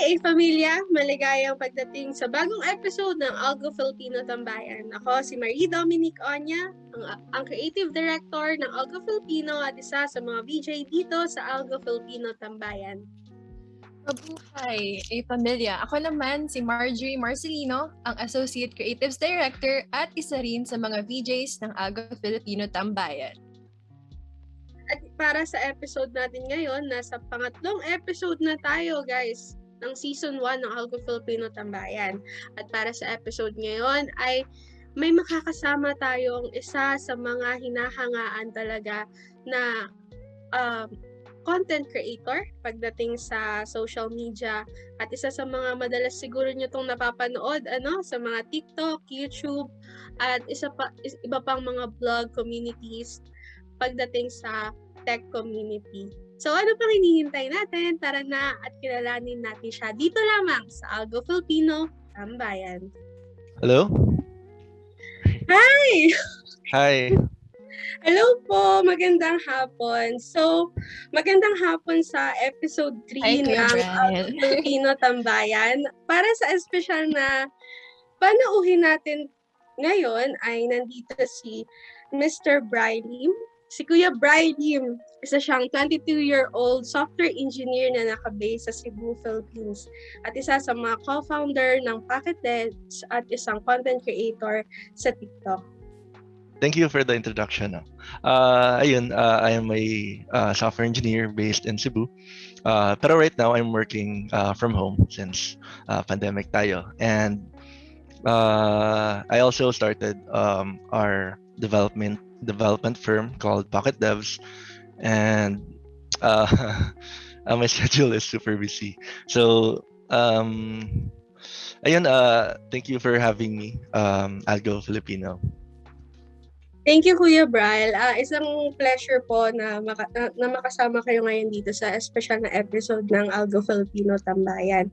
AFamilia! Maligayang pagdating sa bagong episode ng Algo Filipino Tambayan. Ako si Marie Dominic Onya, ang Creative Director ng Algo Filipino at isa sa mga VJ dito sa Algo Filipino Tambayan. Mabuhay, AFamilia! Ako naman si Marjorie Marcelino, ang Associate Creatives Director at isa rin sa mga VJs ng Algo Filipino Tambayan. At para sa episode natin ngayon, nasa pangatlong episode na tayo guys ng Season 1 ng Algo Filipino Tambayan. At para sa episode ngayon ay may makakasama tayong isa sa mga hinahangaan talaga na content creator pagdating sa social media at isa sa mga madalas siguro nyo itong napapanood sa mga TikTok, YouTube at iba pang mga blog communities pagdating sa tech community. So ano pang hinihintay natin? Tara na at kilalanin natin siya dito lamang sa Algo Filipino Tambayan. Hello? Hi! Hi! Hello po! Magandang hapon. So, magandang hapon sa episode 3 ng Algo Filipino Tambayan. Para sa espesyal na panauhin natin ngayon ay nandito si Mr. Bryl Lim. Si Kuya Bryl Lim, isa siyang 22-year-old software engineer na nakabase sa Cebu, Philippines. At isa sa mga co-founder ng Pangatlong at isang content creator sa TikTok. Thank you for the introduction. I am a software engineer based in Cebu. Pero right now, I'm working from home since pandemic tayo. And I also started our development firm called Pocket Devs, and my schedule is super busy. So thank you for having me, Algo Filipino. Thank you, Kuya Bryl. Isang pleasure po na makasama kayo ngayon dito sa espesyal na episode ng Algo Filipino Tambayan.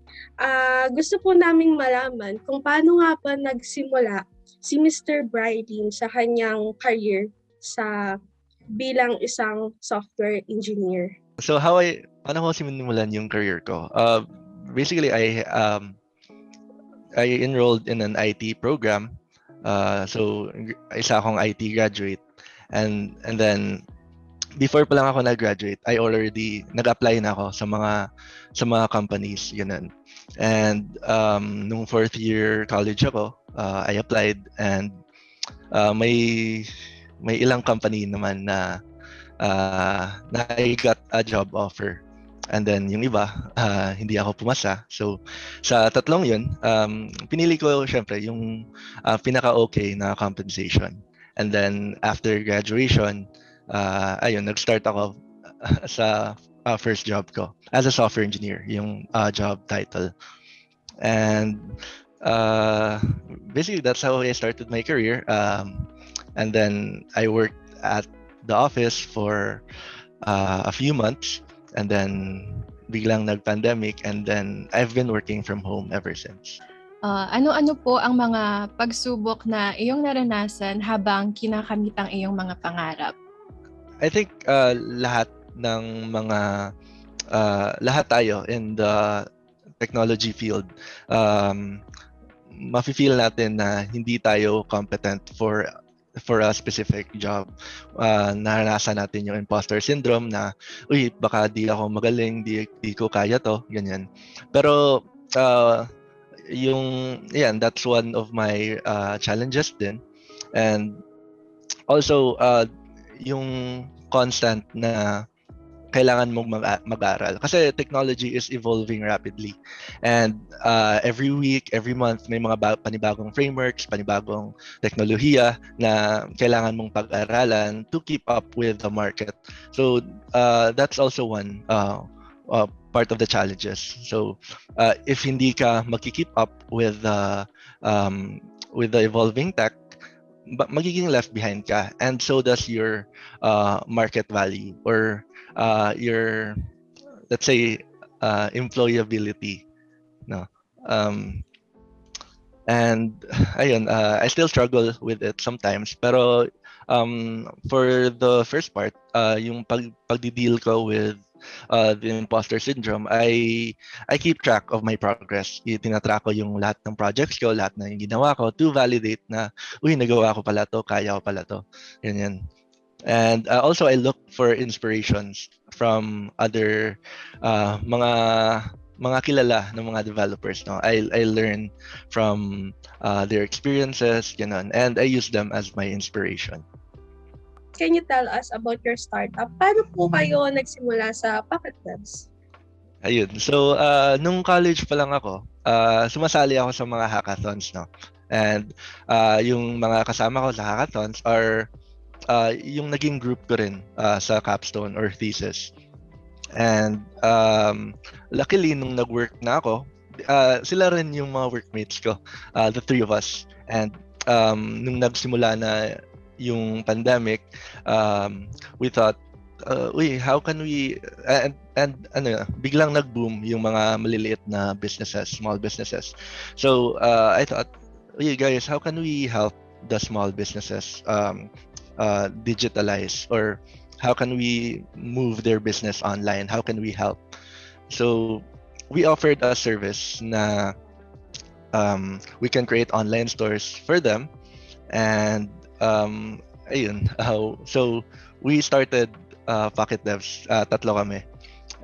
Gusto po naming malaman kung paano nga ba nagsimula si Mr. Bryl Lim sa kanyang career bilang isang software engineer. So paano ko sinimulan yung career ko? Basically, I enrolled in an IT program. So isa akong IT graduate, and then before pa lang ako nag-graduate, I already nag-apply na ako sa mga companies, ganun. And nung fourth year college ako, I applied, and may ilang company naman na I got a job offer. And then yung iba, hindi ako pumasa. So sa tatlong yun, pinili ko syempre yung pinaka-okay na compensation. And then after graduation, nag-start ako sa first job ko as a software engineer, yung job title. And basically that's how I started my career. And then I worked at the office for a few months. And then biglang nag-pandemic, and then I've been working from home ever since. Ano-ano po ang mga pagsubok na iyong naranasan habang kinakamit ang iyong mga pangarap? I think lahat tayo in the technology field, mafe-feel natin na hindi tayo competent for a specific job. Naranasan natin yung imposter syndrome na, baka di ako magaling, di ko kaya to, ganyan. Pero that's one of my challenges din. And also yung constant na kailangan mong mag-aral kasi technology is evolving rapidly, and every week, every month may mga panibagong frameworks, panibagong teknolohiya na kailangan mong pag-aralan to keep up with the market. So that's also one part of the challenges. So if hindi ka magki-keep up with the evolving tech, magiging left behind ka, and so does your market value or your, let's say, employability, no? And ayun, I still struggle with it sometimes, pero for the first part, yung pagdi-deal ko with the imposter syndrome, I keep track of my progress. Tinatrack ko yung lahat ng projects ko, lahat ng ginawa ko to validate na, uy, nagawa ko pala to, kaya ko pala to. Ganyan. And also, I look for inspirations from other mga kilala ng mga developers. No, I learn from their experiences, ganun, and I use them as my inspiration. Can you tell us about your startup? Paano po kayo nagsimula sa Pocket Devs? Ayun. So, nung college pa lang ako, sumasali ako sa mga hackathons, no? And yung mga kasama ko sa hackathons are yung naging group ko rin sa capstone or thesis. And luckily, nung nag-work na ako, sila rin yung mga workmates ko, the three of us. And nung nagsimula na yung pandemic, we thought, how can we, and biglang nag-boom yung mga maliliit na businesses, small businesses. So I thought, guys, how can we help the small businesses digitalize, or how can we move their business online? How can we help? So we offered a service na we can create online stores for them, and ayun. So we started Pocket Devs, tatlo kami,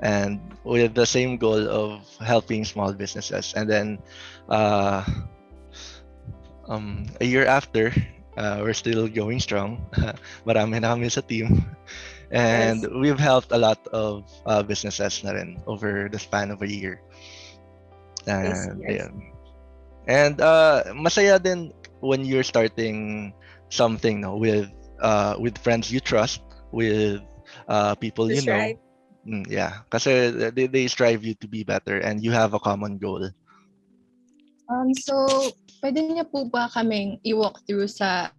and with the same goal of helping small businesses. And then a year after, we're still going strong. Marami na kami sa team. And Yes. we've helped a lot of businesses na rin over the span of a year. And Yes. ayun. And masaya din when you're starting something, no, with friends you trust, with people you That's know. right. Yeah, kasi they strive you to be better and you have a common goal. So, pwede niyo po ba kaming i-walk through sa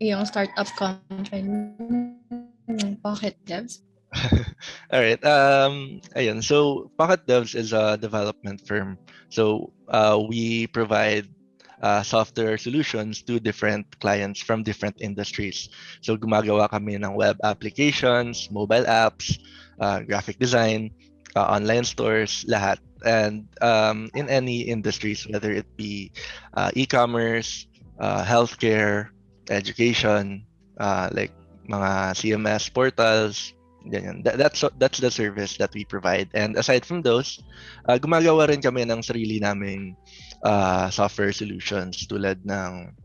iyong startup company ng Pocket Devs? All right. Ayun. So Pocket Devs is a development firm. So we provide software solutions to different clients from different industries. So gumagawa kami ng web applications, mobile apps, graphic design, online stores, lahat. And in any industries, whether it be e-commerce, healthcare, education, like mga CMS portals, ganyan. That's the service that we provide. And aside from those, gumagawa rin kami ng sarili naming software solutions tulad ng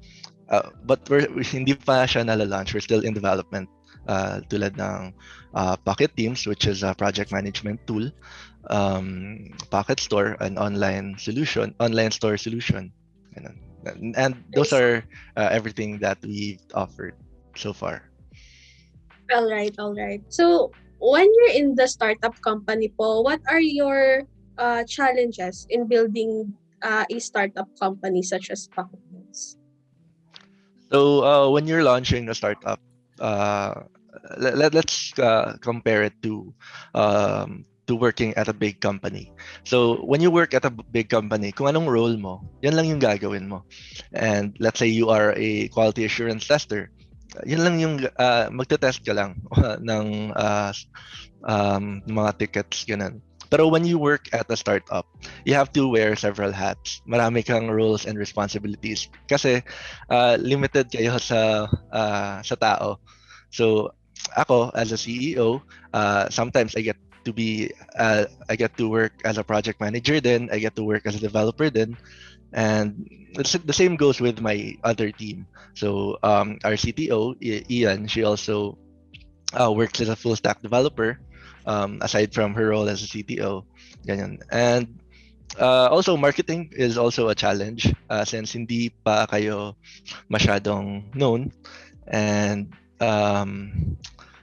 but hindi pa siya nala-launch. We're still in development. Tulad ng Pocket Teams, which is a project management tool, Pocket Store, an online store solution. And those are everything that we've offered so far. All right. So, when you're in the startup company po, what are your challenges in building a startup company such as Pocket Devs? So when you're launching a startup, let's compare it to working at a big company. So when you work at a big company, kung anong role mo, yan lang yung gagawin mo. And let's say you are a quality assurance tester, yun lang yung magte-test ka lang ng mga tickets, ganun. Pero when you work at a startup, you have to wear several hats. Marami kang roles and responsibilities kasi limited kayo sa tao. So ako as a CEO, sometimes I get to work as a project manager, then I get to work as a developer then. And the same goes with my other team. So our CTO, Ian, she also works as a full stack developer, aside from her role as a CTO. Ganyan. And also marketing is also a challenge since hindi pa kayo masyadong known. And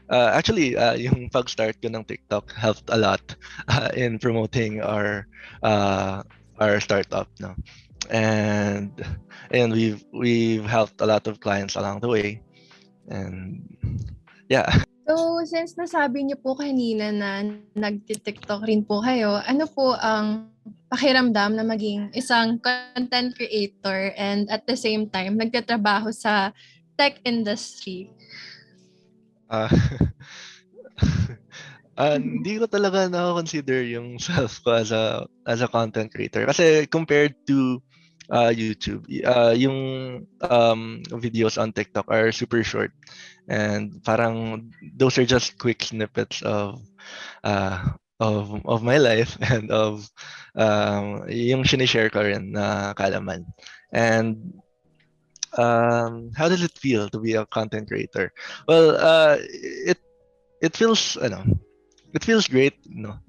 actually, yung pag-start ko ng TikTok helped a lot in promoting our startup, no. And we've helped a lot of clients along the way. And yeah. So, since nasabi niyo po kanina na nagti-TikTok rin po kayo, ano po ang pakiramdam na maging isang content creator and at the same time nagtatrabaho sa tech industry? Uh, Hindi ko talaga na-consider yung self ko as a content creator kasi compared to YouTube, yung videos on TikTok are super short and parang those are just quick snippets of my life and of yung sinishare ko rin na kaalaman. And how does it feel to be a content creator? Well, it feels it feels great, na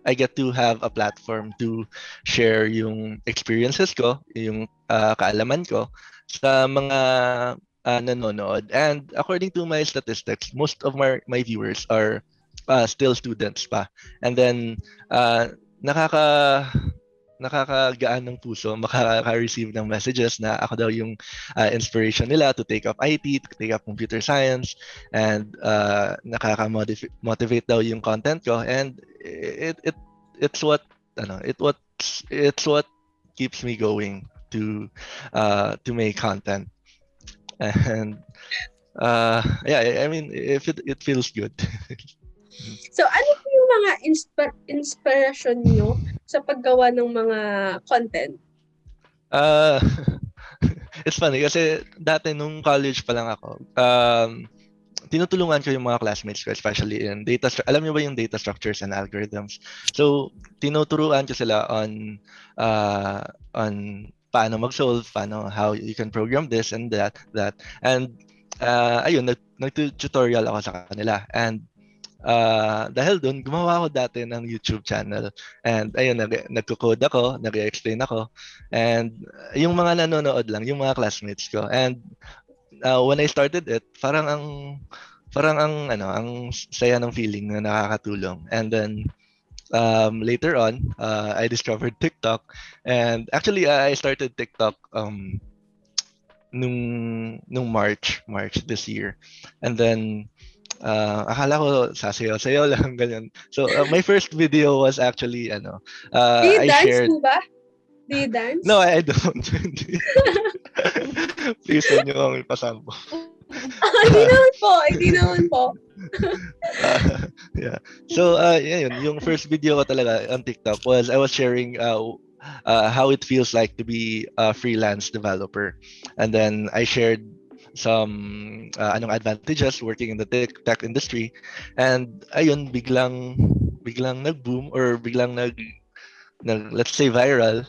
I get to have a platform to share yung experiences ko, yung kaalaman ko sa mga nanonood. And according to my statistics, most of my viewers are still students pa. And then nakaka nakakagaan ng puso makaka-receive ng messages na ako daw yung inspiration nila to take up IT, to take up computer science, and nakaka-motivate daw yung content ko, and it's what it's what keeps me going to make content. And yeah, I mean, if it feels good. So, ano po yung mga inspiration nyo sa paggawa ng mga content? It's funny kasi dati nung college pa lang ako, tinutulungan ko yung mga classmates ko, especially in alam niyo ba yung data structures and algorithms? So, tinuturuan ko sila on paano mag-solve, how you can program this and that. And ayun, nag-tutorial ako sa kanila. And dahil dun, gumawa ako dati ng YouTube channel. And ayun, nagko-code ako, nag-explain ako. And yung mga nanonood lang, yung mga classmates ko. And when I started it, parang ang saya ng feeling na nakakatulong. And then later on, I discovered TikTok. And actually, I started TikTok nung March this year. And then akala ko sasayaw-sayaw lang ganyan. So my first video was actually Do you I dance shared. po ba? Do you dance? No, I don't. Please huwag niyo akong ipasampo. Hindi naman po. Yeah. So yun, yung first video ko talaga on TikTok was I was sharing how it feels like to be a freelance developer. And then I shared some anong advantages working in the tech industry, and ayun, biglang nag-boom or biglang nag let's say viral,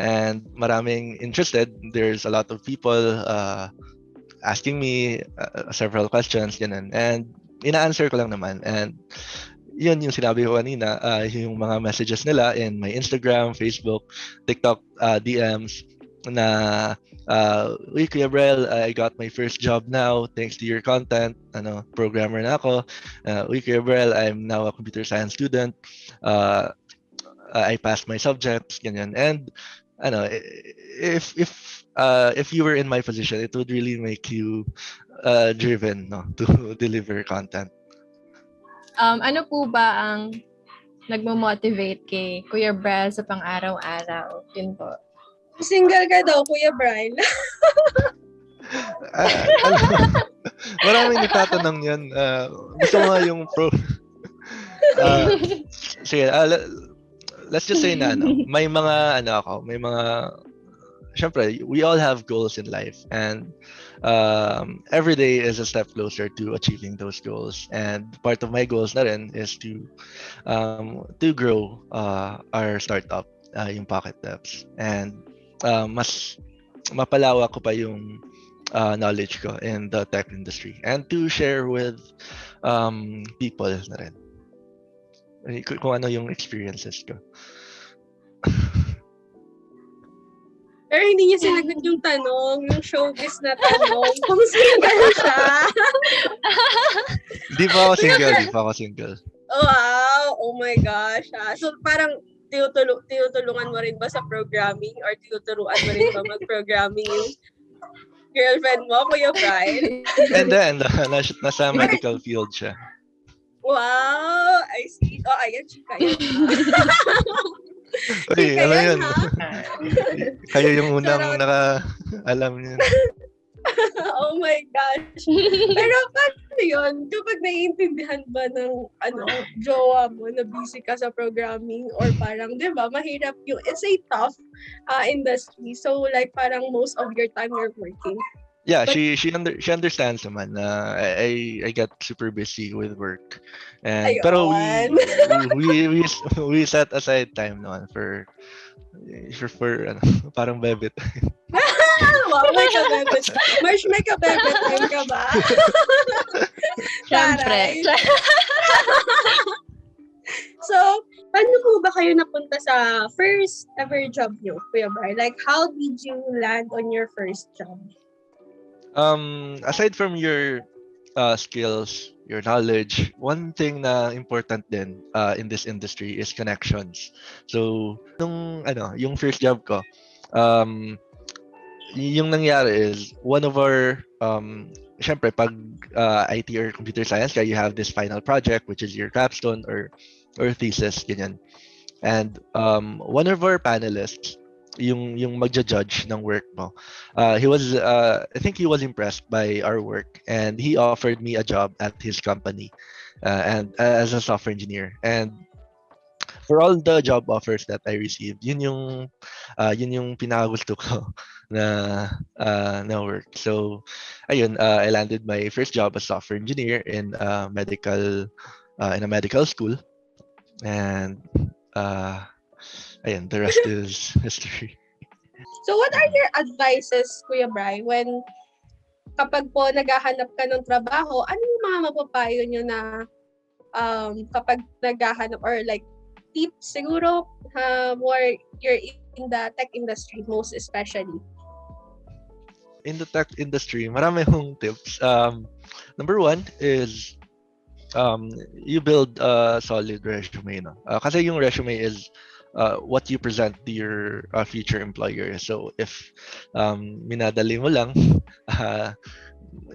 and maraming interested. There's a lot of people asking me several questions, ganun, and ina-answer ko lang naman. And yun yung sinabi ko kanina, yung mga messages nila in my Instagram, Facebook, TikTok DMs na uy, Kuya Bryl, I got my first job now thanks to your content. Programmer na ako. Uy, Kuya Bryl, I'm now a computer science student. I passed my subjects, ganyan. And if you were in my position, it would really make you driven, to deliver content. Ano po ba ang nagmo-motivate kay Kuya Bryl sa pang-araw-araw? Yun po. Single ka daw, Kuya Bryl. Maraming nagtatanong yan. Gusto mo nga yung pro. Sige, let's just say na may mga syempre, we all have goals in life, and every day is a step closer to achieving those goals. And part of my goals na rin is to grow our startup, yung Pocket Devs, and mas mapalawak ko pa yung knowledge ko in the tech industry, and to share with people na rin kung ano yung experiences ko. Pero hindi niya sinagot yung tanong, yung showbiz na tanong, kung single siya. Di pa ako single. Wow! Oh my gosh. So parang tinutulungan mo rin ba sa programming, or tinuturuan mo rin ba mag-programming yung girlfriend mo, Kuya Bryl? And then, nasa medical field siya. Wow! I see. Oh, ayan, chika yan. Uy, Chika ano yan, yun? ha? Kayo yung unang naka-alam niyan. Oh my gosh. Pero paano Paano yun? Kapag naiintindihan ba ng jowa mo na busy ka sa programming or parang, di ba, mahirap yung, it's a tough industry. So, like, parang most of your time you're working. Yeah, But- she understands naman na I get super busy with work. And pero Ayun. we set aside time naman for ano, parang bebet. Wow, may kabebet. Marsh, may kabebet time ka ba? Siyempre. Taray. So, paano po ba kayo napunta sa first ever job nyo, Kuya Bryl? Like, how did you land on your first job? Aside from your skills, your knowledge, one thing na important din in this industry is connections. So, yung first job ko, yung nangyari is one of our syempre pag IT or computer science, you have this final project which is your capstone or thesis, ganyan. And one of our panelists, yung magja-judge ng work mo, he was I think he was impressed by our work and he offered me a job at his company and as a software engineer. And for all the job offers that I received, yun yung pinakagusto ko na work. So ayun, I landed my first job as software engineer in a medical school. And ayun, the rest is history. So, what are your advices, Kuya Bry, when kapag po naghahanap ka ng trabaho, ano yung mga mapapayo nyo na kapag naghahanap or like tips siguro more you're in the tech industry most especially? In the tech industry, marami akong tips. Number one is you build a solid resume, no? Kasi yung resume is what you present to your future employer. So if minadali mo lang,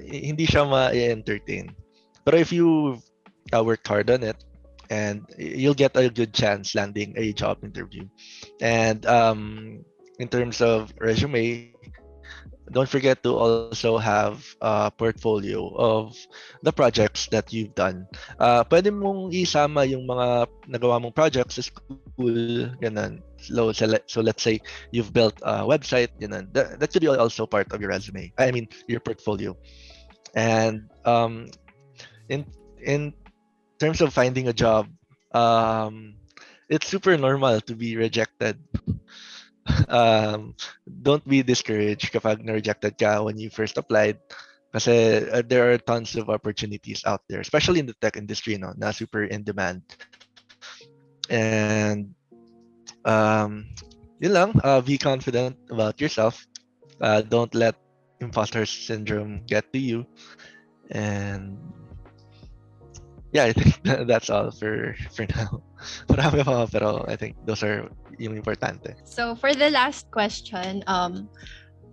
hindi siya ma-entertain. Pero if you worked hard on it, and you'll get a good chance landing a job interview. And in terms of resume, don't forget to also have a portfolio of the projects that you've done. Pwede mong isama yung mga nagawa mong projects sa school, ganun. So let's say you've built a website, ganun. That could be also part of your resume. I mean, your portfolio. And in terms of finding a job, it's super normal to be rejected. Don't be discouraged kapag na-rejected ka when you first applied kasi there are tons of opportunities out there, especially in the tech industry, no, na super in demand. And yun lang, be confident about yourself. Don't let imposter syndrome get to you. And yeah, I think that's all for now. Marami pa, pero I think those are yung importante. So for the last question,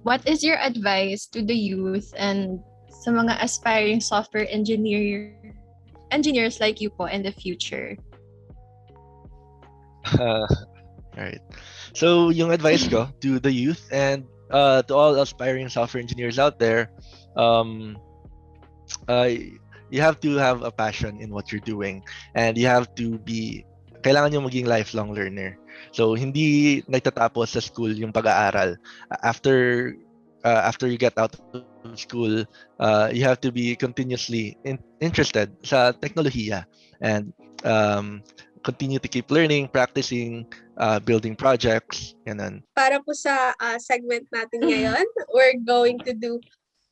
what is your advice to the youth and sa mga aspiring software engineers like you po in the future? Right. So yung advice ko to the youth and to all aspiring software engineers out there, you have to have a passion in what you're doing, and you have to kailangan yung maging lifelong learner. So hindi nagtatapos sa school yung pag-aaral. After you get out of school, you have to be continuously interested sa teknolohiya and continue to keep learning, practicing, building projects, ganun. Para po sa segment natin ngayon, we're going to do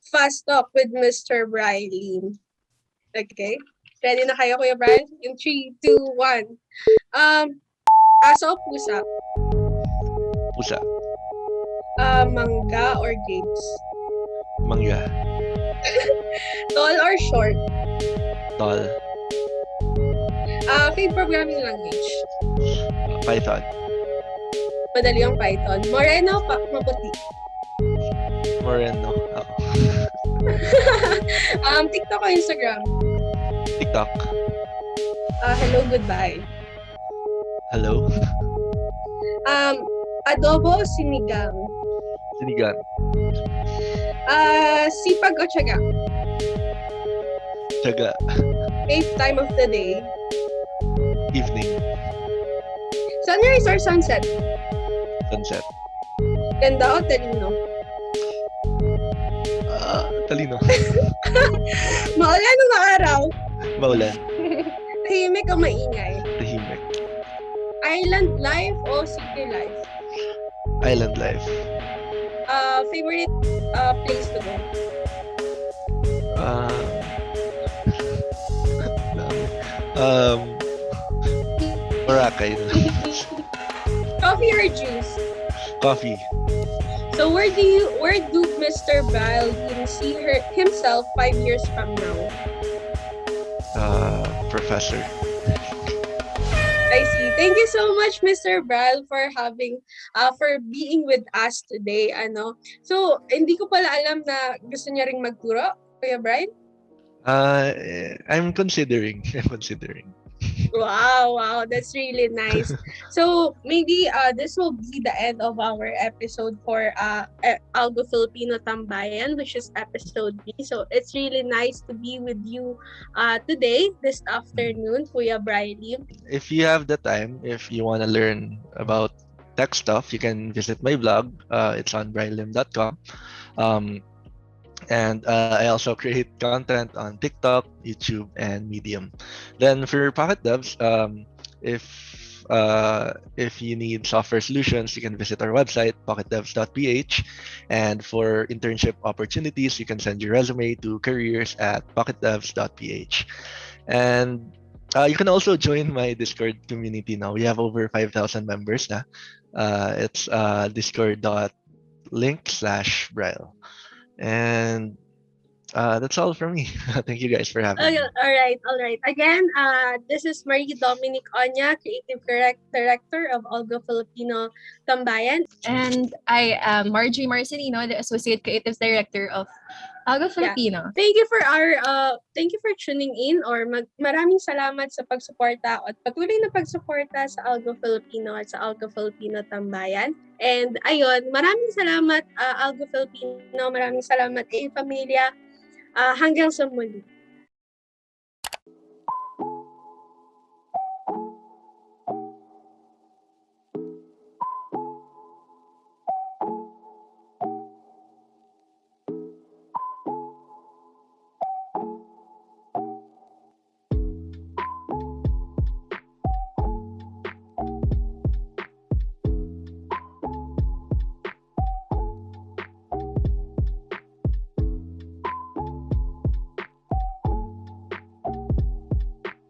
Fast Talk with Mr. Bryl Lim. Okay? Ready na kayo, Kuya Bryl? In 3, 2, 1. Aso o pusa? Pusa. Mangga or grapes? Mangga. Tall or short? Tall. Favorite programming language? Python. Madali ang Python. Moreno o maputi? Moreno. Ako. TikTok o Instagram? TikTok. Hello, goodbye. Hello. Adobo o sinigang? Sinigang. Sipag o tiyaga? Tiyaga. Eighth time of the day. Evening. Sunrise or sunset? Sunset. Ganda o talino? Talino. Maulan o maaraw? Maulan. Tahimik o maingay? Tahimik. Island life o city life? Island life. Favorite place to go? Boracay. Coffee or juice? Coffee. So where do Mr. Bryl Lim see himself 5 years from now? Professor. I see. Thank you so much, Mr. Bryl, for being with us today. So hindi ko pala alam na gusto niya ring magturo, Kuya Bryl. I'm considering. Wow, that's really nice. So maybe this will be the end of our episode for Algo Filipino Tambayan, which is episode B. So it's really nice to be with you today, this afternoon, Kuya Bryl Lim. If you have the time, if you want to learn about tech stuff, you can visit my blog. It's on brylim.com. And I also create content on TikTok, YouTube, and Medium. Then for Pocket Devs, if you need software solutions, you can visit our website, pocketdevs.ph. And for internship opportunities, you can send your resume to careers@pocketdevs.ph. And you can also join my Discord community now. We have over 5,000 members now. It's discord.link/Bryl. And that's all from me. Thank you guys for having me. All right. Again, this is Marie Dominic Onya, Creative Director of Algo Filipino Tambayan. And I am Marjorie Marcelino, the Associate Creative Director of Algo Filipino. Thank you for tuning in, or maraming salamat sa pagsuporta at patuloy na pagsuporta sa Algo Filipino at sa Algo Filipino Tambayan. And ayun, maraming salamat Algo Filipino, maraming salamat AFamilia. Hanggang sa muli.